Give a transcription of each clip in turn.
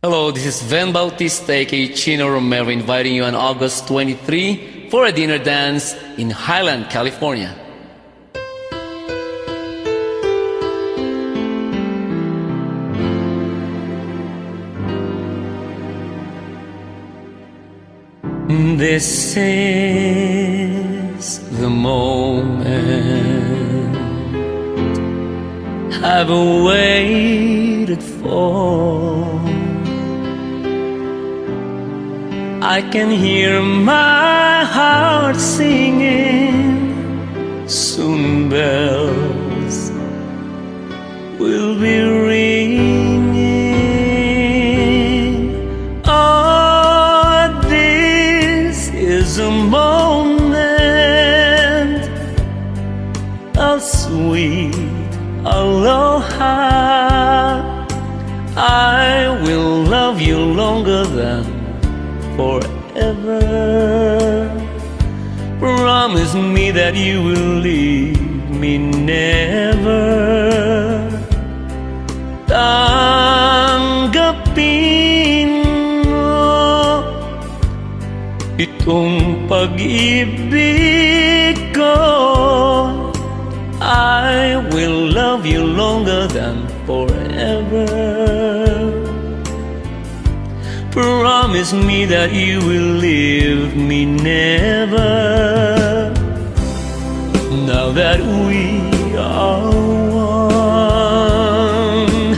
Hello, this is Vhen Bautista, aka Chino Romero, inviting you on August 23 for a dinner dance in Highland, California. This is the moment I've waited for. I can hear my heart singing, soon bells will be ringing. Oh, this is a moment of sweet aloha. I will love you longer than forever. Promise me that you will leave me never. Tanggapin mo itong pag-ibig ko. I will love you longer than forever. Promise me that you will leave me never. Now that we are one,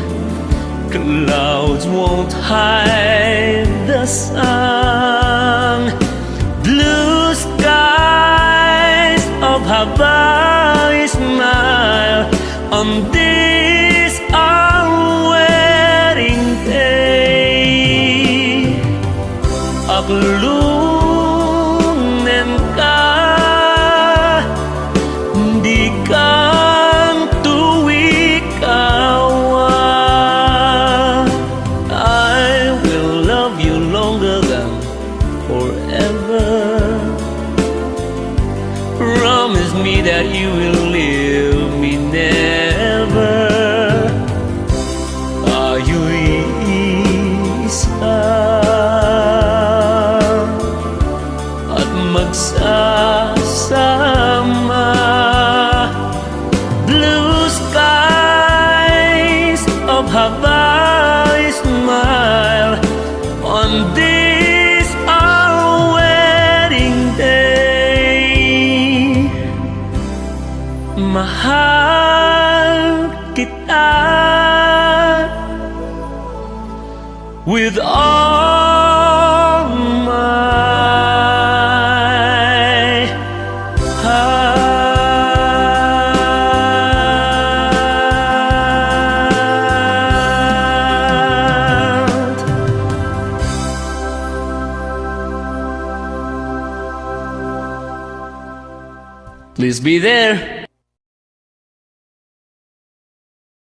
clouds won't hide the sun. Blue skies of Hawaii smile on this our wedding day. Aklunen ka, di kang tuwikawa. I will love you longer than forever. Promise me that you will leave me never. Are you isa at magsasama? Blue skies of Hawaii smile on this our wedding day. Mahal kita with all my heart. Please be there.